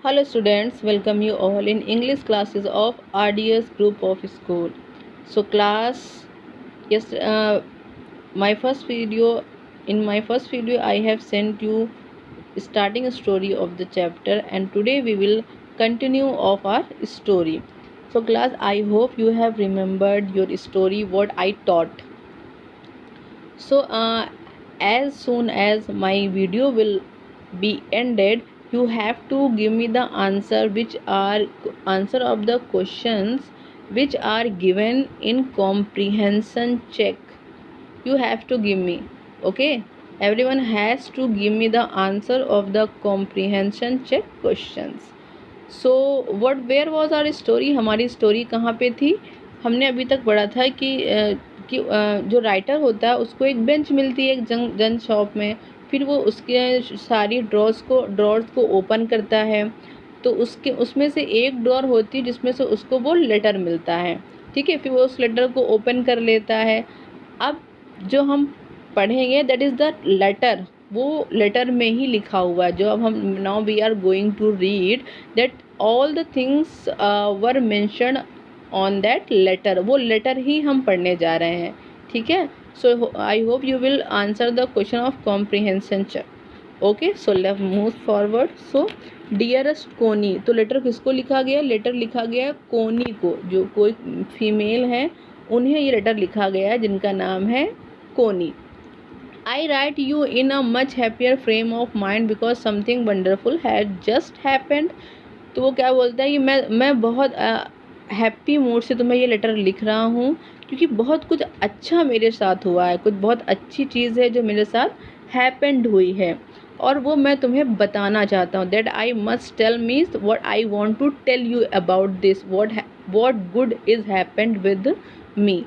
Hello students, welcome you all in English classes of RDS group of school. So class, yes, my first video, in my first video I have sent you starting story of the chapter, and today we will continue of our story. So class, I hope you have remembered your story what I taught. So as soon as my video will be ended, you have to give me the answer which are answer of the questions which are given in comprehension check. You have to give me, okay? Everyone has to give me the answer of the comprehension check questions. So what where was our story, हमारी story कहाँ पे थी? हमने अभी तक पढ़ा था कि जो राइटर होता है उसको एक बेंच मिलती है एक जन शॉप में, फिर वो उसके सारी ड्रॉर्स को ओपन करता है, तो उसमें से एक ड्रॉर होती है जिसमें से उसको वो लेटर मिलता है, ठीक है? फिर वो उस लेटर को ओपन कर लेता है। अब जो हम पढ़ेंगे दैट इज़ द लेटर, वो लेटर में ही लिखा हुआ है जो अब हम now we are going to read that all the things were mentioned on that letter, वो लेटर ही हम पढ़ने जा रहे हैं, ठीक है? So I hope you will answer the question of comprehension check. Okay, so let's move forward. So dearest Connie, तो लेटर किसको लिखा गया? लेटर लिखा गया कोनी को, जो कोई फीमेल है उन्हें ये लेटर लिखा गया है जिनका नाम है Connie. I write you in a much happier frame of mind because something wonderful had just happened. तो वो क्या बोलता है कि मैं बहुत हैप्पी मूड से तुम्हें ये लेटर लिख रहा हूँ क्योंकि बहुत कुछ अच्छा मेरे साथ हुआ है, कुछ बहुत अच्छी चीज़ है जो मेरे साथ हैपेंड हुई है और वो मैं तुम्हें बताना चाहता हूँ। That I must tell means what I want to tell you about this, what good is happened with me.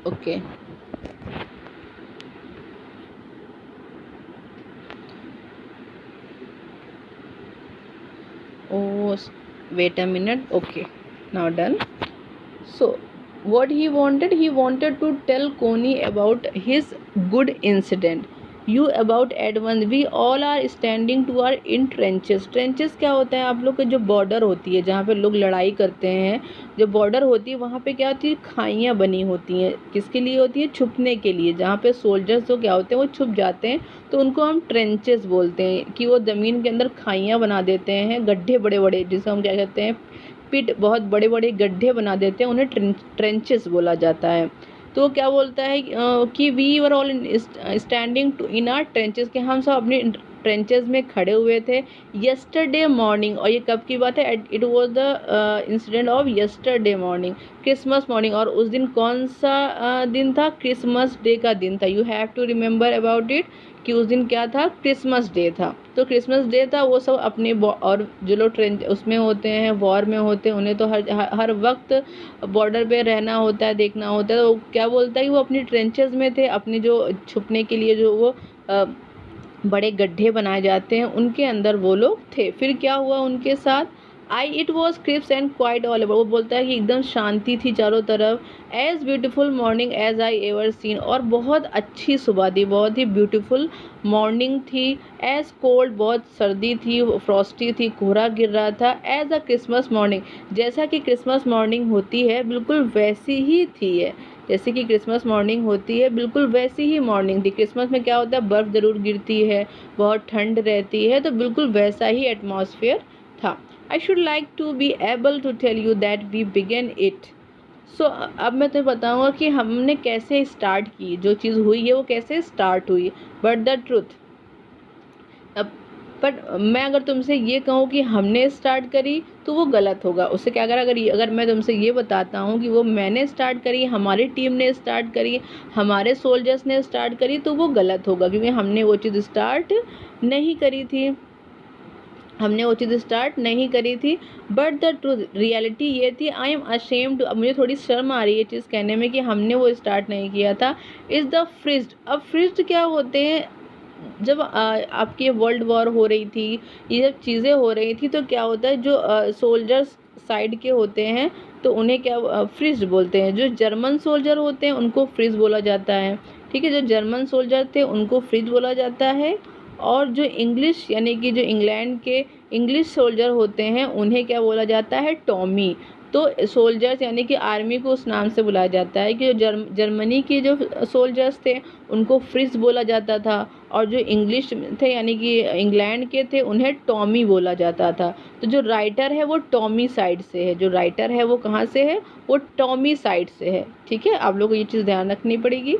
Okay, oh wait a minute, okay, now done. So what he wanted to tell Coney about his good incident, you about advance, we all are standing to our in trenches। Trenches क्या होता है? आप लोग के जो border होती है जहाँ पे लोग लड़ाई करते हैं, जो बॉर्डर होती है वहाँ पे क्या होती है? खाइयाँ बनी होती हैं। किसके लिए होती है? छुपने के लिए, जहाँ पे सोल्जर्स जो क्या होते हैं वो छुप जाते हैं, तो उनको हम ट्रेंचेस बोलते हैं कि वो ज़मीन के अंदर खाइयाँ बना देते हैं, गड्ढे बड़े बड़े, जिसे हम क्या कहते हैं पिट, बहुत बड़े बड़े गड्ढे बना देते हैं, उन्हें ट्रेंचेस बोला जाता है। तो वो क्या बोलता है कि we were all standing to in our trenches, कि हम सब अपने ट्रेंचेस में खड़े हुए थे यस्टरडे मॉर्निंग। और ये कब की बात है? It was the incident of yesterday morning, Christmas morning. और उस दिन कौन सा दिन था? क्रिसमस डे का दिन था। You have to remember about it कि उस दिन क्या था? क्रिसमस डे था। तो क्रिसमस डे था, वो सब अपने और जो लोग ट्रेन उसमें होते हैं, वॉर में होते हैं, उन्हें तो हर वक्त बॉर्डर पे रहना होता है, देखना होता है। तो क्या बोलता है कि वो अपनी ट्रेंचेस में थे, अपनी जो छुपने के लिए जो वो बड़े गड्ढे बनाए जाते हैं उनके अंदर वो लोग थे। फिर क्या हुआ उनके साथ? It was crisp and quiet all over, वो बोलता है कि एकदम शांति थी चारों तरफ। As beautiful morning as I ever seen, और बहुत अच्छी सुबह थी, बहुत ही ब्यूटीफुल मॉर्निंग थी। एज कोल्ड, बहुत सर्दी थी, फ्रॉस्टी थी, कोहरा गिर रहा था। एज अ क्रिसमस मॉर्निंग, जैसा कि क्रिसमस मॉर्निंग होती है बिल्कुल वैसी ही थी है, जैसे कि क्रिसमस मॉर्निंग होती है बिल्कुल वैसी ही मॉर्निंग थी। क्रिसमस में क्या होता है? बर्फ़ ज़रूर गिरती है, बहुत ठंड रहती है, तो बिल्कुल वैसा ही एटमॉस्फेयर था। I should like to be able to tell you that we began it. So अब मैं तुम्हें बताऊँगा कि हमने कैसे स्टार्ट की, जो चीज़ हुई है वो कैसे स्टार्ट हुई। बट द ट्रुथ, अब बट मैं अगर तुमसे ये कहूँ कि हमने स्टार्ट करी तो वो गलत होगा। उससे क्या अगर मैं तुमसे ये बताता हूँ कि वो मैंने स्टार्ट करी, हमारी टीम ने स्टार्ट करी, हमारे सोल्जर्स ने स्टार्ट करी, तो वो गलत होगा क्योंकि हमने वो चीज़ स्टार्ट नहीं करी थी, हमने वो चीज़ स्टार्ट नहीं करी थी। बट द ट्रूथ, रियलिटी ये थी, आई एम अशेम्ड, अब मुझे थोड़ी शर्म आ रही है ये चीज़ कहने में कि हमने वो स्टार्ट नहीं किया था। इज़ द फ्रिज्ड, अब फ्रिज्ड क्या होते हैं? जब आपकी वर्ल्ड वॉर हो रही थी, ये जब चीज़ें हो रही थी, तो क्या होता है जो सोल्जर्स साइड के होते हैं तो उन्हें क्या फ्रिज बोलते हैं। जो जर्मन सोल्जर होते हैं उनको फ्रिज बोला जाता है, ठीक है। जो जर्मन सोल्जर थे उनको फ्रिज बोला जाता है। और जो इंग्लिश यानी कि जो इंग्लैंड के इंग्लिश सोल्जर होते हैं उन्हें क्या बोला जाता है, टॉमी। तो सोल्जर्स यानी कि आर्मी को उस नाम से बुलाया जाता है कि जो जर्मनी के जो सोल्जर्स थे उनको फ्रिज बोला जाता था, और जो इंग्लिश थे यानी कि इंग्लैंड के थे उन्हें टॉमी बोला जाता था। तो जो राइटर है वो टॉमी साइड से है, जो राइटर है वो कहाँ से है, वो टॉमी साइड से है, ठीक है। आप लोगों को ये चीज़ ध्यान रखनी पड़ेगी।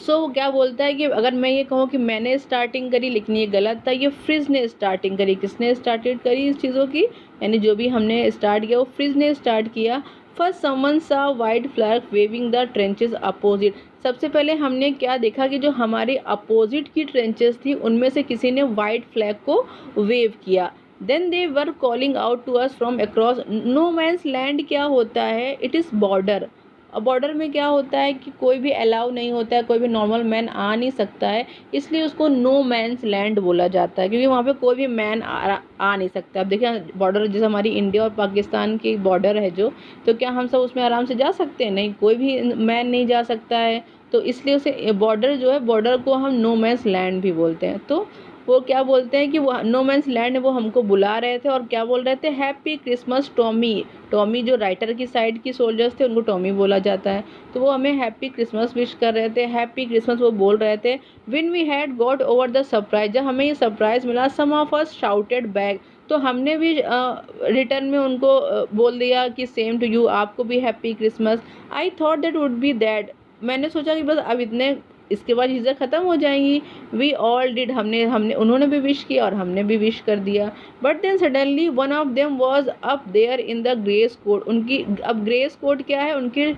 वो क्या बोलता है कि अगर मैं ये कहूँ कि मैंने स्टार्टिंग करी, लेकिन ये गलत था, ये फ्रिज ने स्टार्टिंग करी। किसने स्टार्टेड करी इस चीज़ों की, यानी जो भी हमने स्टार्ट किया वो फ्रिज ने स्टार्ट किया। First someone saw white flag waving the trenches opposite. सबसे पहले हमने क्या देखा कि जो हमारे अपोजिट की ट्रेंचेस थी उनमें से किसी ने वाइट फ्लैग को वेव किया। Then they were calling out to us from across. No man's land क्या होता है, इट इज़ बॉर्डर। और बॉर्डर में क्या होता है कि कोई भी अलाउ नहीं होता है, कोई भी नॉर्मल मैन आ नहीं सकता है, इसलिए उसको नो मैंस लैंड बोला जाता है, क्योंकि वहाँ पे कोई भी मैन आ नहीं सकता। अब देखिए बॉर्डर जैसे हमारी इंडिया और पाकिस्तान की बॉर्डर है जो, तो क्या हम सब उसमें आराम से जा सकते हैं, नहीं, कोई भी मैन नहीं जा सकता है। तो इसलिए उसे बॉर्डर जो है, बॉर्डर को हम नो मैंस लैंड भी बोलते हैं। तो वो क्या बोलते हैं कि वो नो मैंस लैंड वो हमको बुला रहे थे और क्या बोल रहे थे, हैप्पी क्रिसमस टॉमी। टॉमी जो राइटर की साइड की सोल्जर्स थे उनको टॉमी बोला जाता है। तो वो हमें हैप्पी क्रिसमस विश कर रहे थे, हैप्पी क्रिसमस वो बोल रहे थे। When we had got over the surprise, जब हमें ये सरप्राइज मिला, some of us shouted back, तो हमने भी रिटर्न में उनको बोल दिया कि सेम टू यू, आपको भी happy Christmas. I thought that would be that, मैंने सोचा कि बस अब इतने, इसके बाद चीज़ें ख़त्म हो जाएंगी। वी ऑल डिड, हमने हमने उन्होंने भी विश किया और हमने भी विश कर दिया। But then suddenly one of them was up there in the grey's coat. उनकी अब ग्रेस कोट क्या है, उनके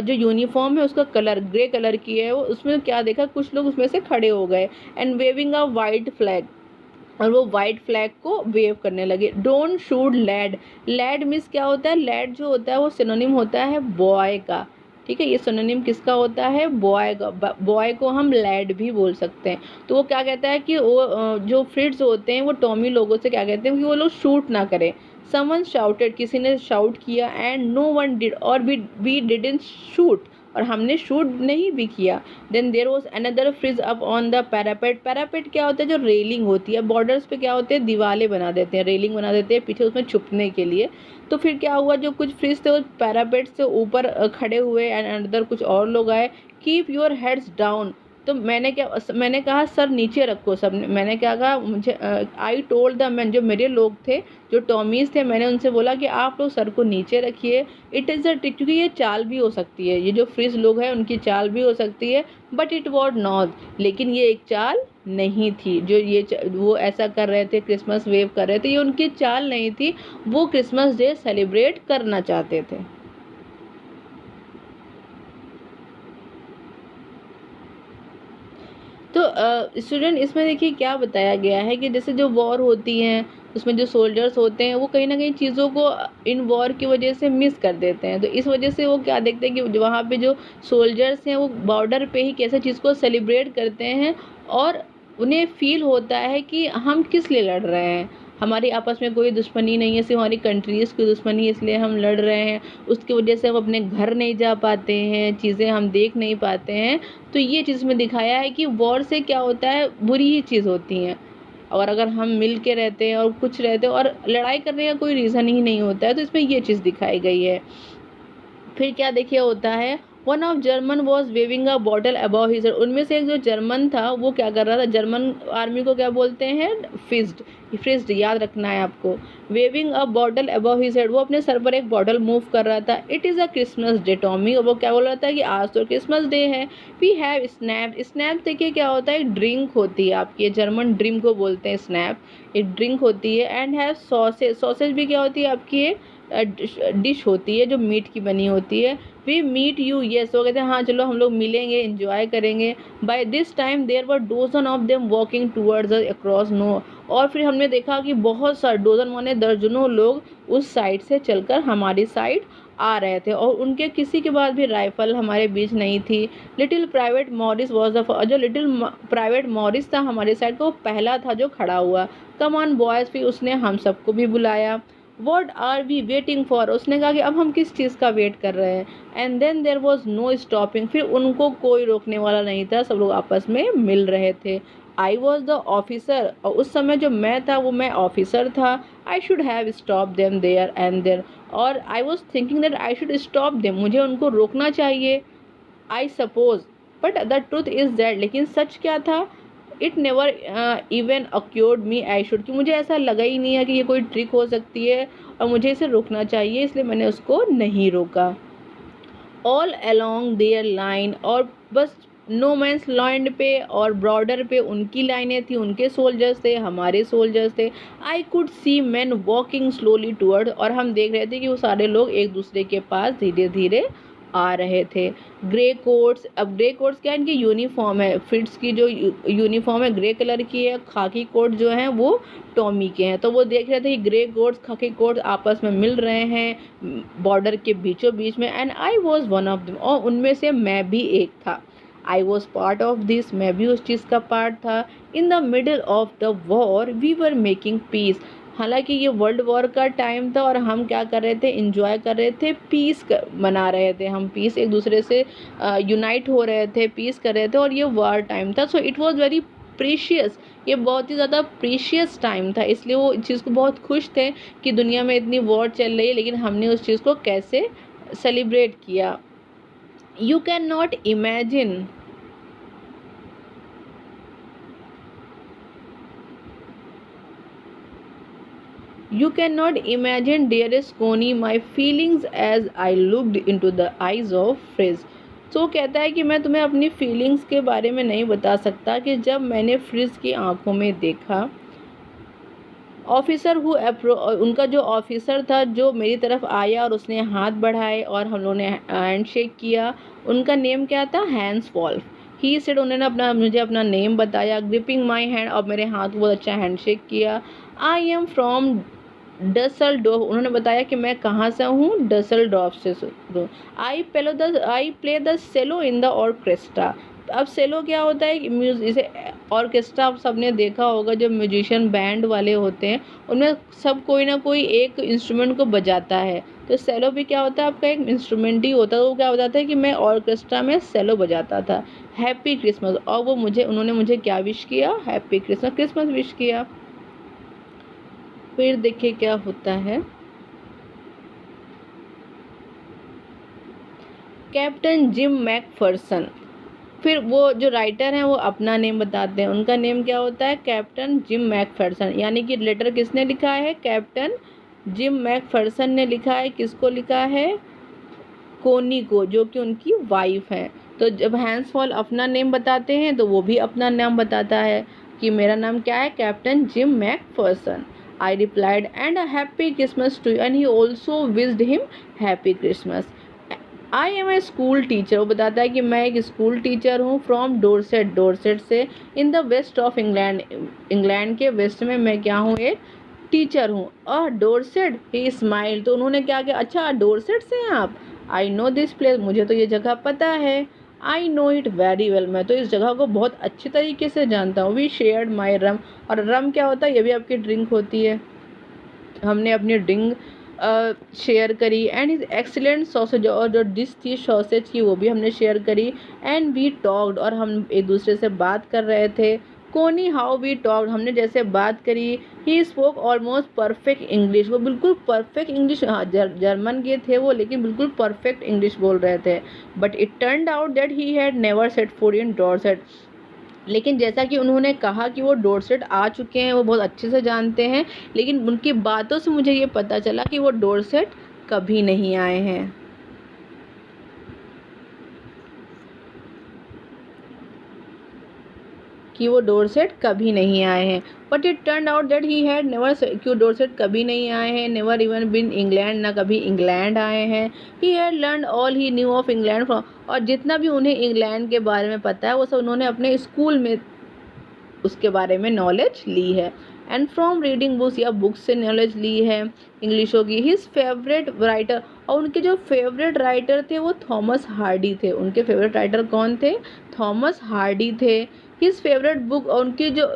जो यूनिफॉर्म है उसका कलर ग्रे कलर की है। वो उसमें क्या देखा, कुछ लोग उसमें से खड़े हो गए and waving a white flag, और वो वाइट फ्लैग को वेव करने लगे। Don't shoot lad. Lad means क्या होता है, लैड जो होता है वो सिनोनिम होता है बॉय का, ठीक है। ये सिनोनिम किसका होता है, बॉय का। बॉय को हम लैड भी बोल सकते हैं। तो वो क्या कहता है कि वो जो फ्रिट्स होते हैं वो टॉमी लोगों से क्या कहते हैं कि वो लोग शूट ना करें। समवन शाउटेड, किसी ने शाउट किया, एंड नो वन डिड, और वी डिडंट शूट, और हमने शूट नहीं भी किया। Then there was another Fritz up on the parapet. Parapet क्या होता है, जो रेलिंग होती है। बॉर्डर्स पे क्या होते हैं, दीवारें बना देते हैं, रेलिंग बना देते हैं पीछे उसमें छुपने के लिए। तो फिर क्या हुआ, जो कुछ फ्रिज थे वो पैरापेट से ऊपर खड़े हुए, एंड अंदर कुछ और लोग आए। Keep your heads down. तो मैंने कहा सर नीचे रखो सब। मैंने क्या कहा, मुझे आई टोल्ड द मैन, जो मेरे लोग थे, जो टॉमीज थे, मैंने उनसे बोला कि आप लोग सर को नीचे रखिए। इट इज़ अ ट्रिक, क्योंकि ये चाल भी हो सकती है, ये जो फ्रिज लोग हैं उनकी चाल भी हो सकती है। बट इट वॉज नॉट, लेकिन ये एक चाल नहीं थी। जो वो ऐसा कर रहे थे, क्रिसमस वेव कर रहे थे, ये उनकी चाल नहीं थी। वो क्रिसमस डे सेलिब्रेट करना चाहते थे। तो स्टूडेंट इसमें देखिए क्या बताया गया है कि जैसे जो वॉर होती हैं उसमें जो सोल्जर्स होते हैं वो कहीं ना कहीं चीज़ों को इन वॉर की वजह से मिस कर देते हैं। तो इस वजह से वो क्या देखते हैं कि वहाँ पे जो सोल्जर्स हैं वो बॉर्डर पे ही कैसे चीज़ को सेलिब्रेट करते हैं, और उन्हें फील होता है कि हम किस लिए लड़ रहे हैं, हमारी आपस में कोई दुश्मनी नहीं है, सिर्फ हमारी कंट्रीज़ की दुश्मनी है, इसलिए हम लड़ रहे हैं। उसकी वजह से हम अपने घर नहीं जा पाते हैं, चीज़ें हम देख नहीं पाते हैं। तो ये चीज़ में दिखाया है कि वॉर से क्या होता है, बुरी ही चीज़ होती हैं। और अगर हम मिल के रहते हैं और कुछ रहते हैं और लड़ाई करने का कोई रीज़न ही नहीं होता है, तो इसमें ये चीज़ दिखाई गई है। फिर क्या देखिए होता है, one of German was waving a bottle above his head. उनमें से एक जो जर्मन था वो क्या कर रहा था, जर्मन आर्मी को क्या बोलते हैं, फिस्ड। फिस्ड याद रखना है आपको। Waving a bottle above his head, वो अपने सर पर एक बॉटल मूव कर रहा था। It is a Christmas day Tommy, और वो क्या बोल रहा था कि आज तो क्रिसमस डे है। We have schnapps. स्नैप देखिए क्या होता है, एक ड्रिंक होती है आपकी, जर्मन ड्रिंक को बोलते हैं स्नैप। एक ड्रिंक होती है। And have sausage. सॉसेज भी क्या होती है आपकी, एक डिश होती है जो मीट की बनी होती है। वी मीट यू, यस, वो कहते हैं हाँ चलो हम लोग मिलेंगे, एंजॉय करेंगे। By this time there were dozen of them walking towards us across no. और फिर हमने देखा कि बहुत सारे, डोजन माने दर्जनों लोग उस साइड से चलकर हमारी साइड आ रहे थे, और उनके किसी के पास भी राइफल हमारे बीच नहीं थी। Little private Morris was the, जो लिटिल प्राइवेट मॉरिस था हमारे साइड का, वो पहला था जो खड़ा हुआ। कम ऑन बॉयज़, फिर उसने हम सबको भी बुलाया। What are we waiting for, उसने कहा कि अब हम किस चीज़ का वेट कर रहे हैं। And then there was no stopping, फिर उनको कोई रोकने वाला नहीं था, सब लोग आपस में मिल रहे थे। आई वॉज द ऑफिसर, और उस समय जो मैं था वो मैं ऑफिसर था। I should have stop them there and there, और I was thinking that I should stop them, मुझे उनको रोकना चाहिए। I suppose, but the truth is that, लेकिन सच क्या था, it never even occurred me I should, कि मुझे ऐसा लगा ही नहीं है कि ये कोई ट्रिक हो सकती है और मुझे इसे रोकना चाहिए, इसलिए मैंने उसको नहीं रोका। ऑल अलोंग देयर लाइन, और बस नो मैंस लैंड पे और बॉर्डर पे उनकी लाइनें थी, उनके सोल्जर्स थे, हमारे सोल्जर्स थे। I could see man walking slowly toward, और हम देख रहे थे कि वो सारे लोग एक दूसरे के पास धीरे धीरे आ रहे थे। ग्रे कोट्स, अब ग्रे कोट्स क्या है, इनकी यूनिफॉर्म है, फिट्स की जो यूनिफॉर्म है ग्रे कलर की है, खाकी कोट जो हैं वो टॉमी के हैं। तो वो देख रहे थे कि ग्रे कोट्स खाकी कोट्स आपस में मिल रहे हैं बॉर्डर के बीचों बीच में। And I was one of them, और उनमें से मैं भी एक था। I was part of this, मैं भी उस चीज़ का पार्ट था। In the middle of the war we were making peace, हालांकि ये वर्ल्ड वॉर का टाइम था और हम क्या कर रहे थे, इंजॉय कर रहे थे, पीस मना रहे थे हम, पीस एक दूसरे से यूनाइट हो रहे थे, पीस कर रहे थे, और ये वॉर टाइम था। So it was very precious, ये बहुत ही ज़्यादा प्रीशियस टाइम था, इसलिए वो इस चीज़ को बहुत खुश थे कि दुनिया में इतनी वॉर चल रही है, लेकिन हमने उस चीज़ को कैसे सेलिब्रेट किया। You can not imagine, You cannot imagine, dearest Connie, my feelings as I looked into the eyes of Frizz. तो कहता है कि मैं तुम्हें अपनी फीलिंग्स के बारे में नहीं बता सकता कि जब मैंने फ्रिज की आंखों में देखा। ऑफिसर उनका जो ऑफिसर था जो मेरी तरफ आया और उसने हाथ बढ़ाए और हम लोगों ने हैंड शेक किया, उनका नेम क्या था, हैंस वॉल्फ। ही सेड, उन्होंने मुझे अपना नेम बताया, ग्रिपिंग माई हैंड, और मेरे हाथ को बहुत अच्छा हैंड शेक किया। आई एम फ्रॉम डसलडोर्फ, उन्होंने बताया कि मैं कहाँ से हूँ, डसलडोर्फ से हूँ। I play the cello in the orchestra. अब सेलो क्या होता है, इसे ऑर्केस्ट्रा आप सबने देखा होगा, जो म्यूजिशियन बैंड वाले होते हैं उनमें सब कोई ना कोई एक इंस्ट्रूमेंट को बजाता है। तो सेलो भी क्या होता है, आपका एक इंस्ट्रूमेंट ही होता है। वो क्या बताता है कि मैं ऑर्केस्ट्रा में सेलो बजाता था। हैप्पी क्रिसमस, और वो उन्होंने मुझे क्या विश किया, हैप्पी क्रिसमस, क्रिसमस विश किया। फिर देखिए क्या होता है, कैप्टन जिम मैकफर्सन, फिर वो जो राइटर हैं वो अपना नेम बताते हैं, उनका नेम क्या होता है, कैप्टन जिम मैकफर्सन, यानी कि लेटर किसने लिखा है, कैप्टन जिम मैकफर्सन ने लिखा है। किसको लिखा है, कोनी को, जो कि उनकी वाइफ है। तो जब हैंसफॉल अपना नेम बताते हैं तो वो भी अपना नाम बताता है कि मेरा नाम क्या है, Captain Jim McPherson. I replied and a happy Christmas to you, and he also wished him happy Christmas. I am a school teacher, वो बताता है कि मैं एक स्कूल टीचर हूँ, फ्रॉम डोरसेट, डोरसेट से, in the west of England, England के west में मैं क्या हूँ, एक टीचर हूँ। और डोरसेट, ही स्माइल, तो उन्होंने क्या किया, अच्छा डोरसेट से हैं आप, आई नो दिस प्लेस, मुझे तो ये जगह पता है। I know it very well, मैं तो इस जगह को बहुत अच्छी तरीके से जानता हूँ। वी शेयर्ड माई रम, और रम क्या होता है, ये भी आपकी ड्रिंक होती है, हमने अपनी ड्रिंक शेयर करी। एंड इज एक्सीलेंट सॉसेज, और जो डिश थी सॉसेज की वो भी हमने शेयर करी। एंड वी टॉक्ड, और हम एक दूसरे से बात कर रहे थे। कोनी हाउ वी टॉक्ड, हमने जैसे बात करी। He spoke almost perfect English, वो बिल्कुल परफेक्ट इंग्लिश, हाँ जर्मन के थे वो, लेकिन बिल्कुल परफेक्ट इंग्लिश बोल रहे थे। But it turned out that he had never set foot in Dorset, लेकिन जैसा कि उन्होंने कहा कि वो डोरसेट आ चुके हैं, वो बहुत अच्छे से जानते हैं, लेकिन उनकी बातों से मुझे ये पता चला कि वो डोरसेट कभी नहीं आए हैं। कि वो डोरसेट कभी नहीं आए हैं। But it turn out that he had never, क्यों डोरसेट कभी नहीं आए हैं, नेवर इवन बिन इंग्लैंड, ना कभी इंग्लैंड आए हैं। He had learn all he new of England from, और जितना भी उन्हें इंग्लैंड के बारे में पता है वो सब उन्होंने अपने स्कूल में उसके बारे में नॉलेज ली है। एंड फ्रॉम रीडिंग बुक्स, या बुक्स से नॉलेज ली है इंग्लिशों की। हिज फेवरेट राइटर, और उनके जो फेवरेट राइटर थे वो थॉमस हार्डी थे। उनके फेवरेट राइटर कौन थे, थॉमस हार्डी थे। हिज फेवरेट बुक, और उनकी जो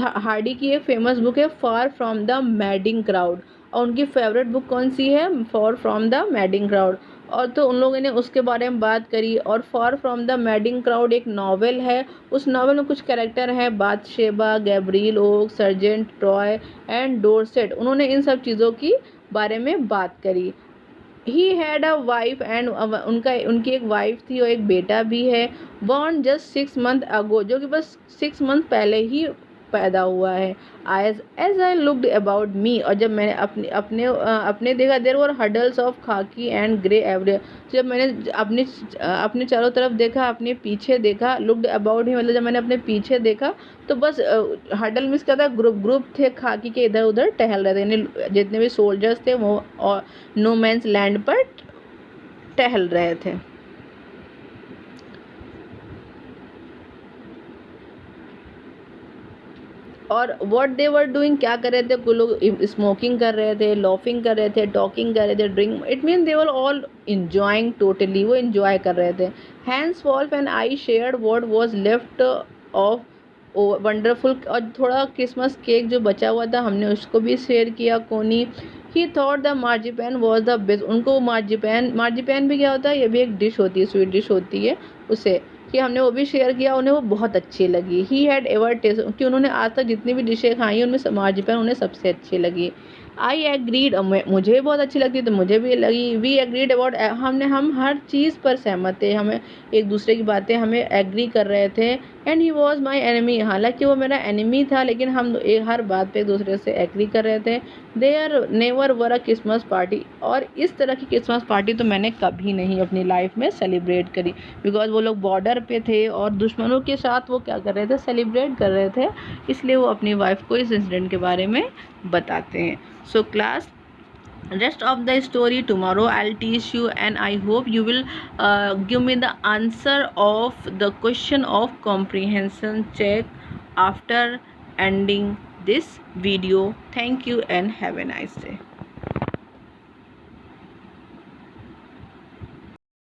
हार्डी की एक फेमस बुक है, far from the madding crowd, और उनकी फेवरेट बुक कौन सी है, for from the madding crowd. और तो उन लोगों ने उसके बारे में बात करी। और far from the madding crowd एक नावल है, उस नावल में कुछ कैरेक्टर हैं, Bathsheba, Gabriel Oak, Sergeant Troy and Dorset. उन्होंने इन सब चीज़ों की बारे में बात करी। He had a wife and उनकी एक वाइफ थी और एक बेटा भी है, बॉर्न जस्ट 6 मंथ अगो, जो कि बस 6 मंथ पहले ही पैदा हुआ है। As I looked about me, और जब मैंने अपने देखा, there were huddles of khaki and grey every. जब मैंने अपने चारों तरफ देखा, अपने पीछे देखा, लुकड अबाउट ही मतलब जब मैंने अपने पीछे देखा तो बस हडल मिस क्या था, ग्रुप थे खाकी के, इधर उधर टहल रहे थे, यानी जितने भी सोल्जर्स थे वो और नो मैंस लैंड पर टहल रहे थे। और व्हाट दे वर डूइंग, क्या कर रहे थे, कुछ लोग स्मोकिंग कर रहे थे, लॉफिंग कर रहे थे, टॉकिंग कर रहे थे, drink, it mean they were all enjoying totally, वो इंजॉय कर रहे थे। Hans Wolf and I shared what was left of wonderful, और थोड़ा क्रिसमस केक जो बचा हुआ था हमने उसको भी शेयर किया Connie. He thought the marzipan was the best, उनको मार्जिपैन भी क्या होता है, ये भी एक डिश होती है, स्वीट डिश होती है, उसे कि हमने वो भी शेयर किया, उन्हें वो बहुत अच्छी लगी। ही हैड एवर टेस्ट, कि उन्होंने आज तक जितनी भी डिशें खाई उनमें मार्जिपैन उन्हें सबसे अच्छी लगी। आई एग्रीड, मुझे बहुत अच्छी लगती है तो मुझे भी लगी। वी एग्रीड अबाउट, हम हर चीज़ पर सहमत थे, हमें एक दूसरे की बातें हमें एग्री कर रहे थे। And he was my enemy, हालांकि वो मेरा एनिमी था लेकिन हम हर बात पे एक दूसरे से एग्री कर रहे थे। There never were a Christmas party, और इस तरह की क्रिसमस पार्टी तो मैंने कभी नहीं अपनी लाइफ में सेलिब्रेट करी, बिकॉज वो लोग बॉर्डर पे थे और दुश्मनों के साथ वो क्या कर रहे थे, सेलिब्रेट कर रहे थे, इसलिए वो अपनी वाइफ को इस इंसिडेंट के बारे में बताते हैं। So class, rest of the story tomorrow I'll teach you, and I hope you will give me the answer of the question of comprehension check after ending this video. Thank you and have a nice day.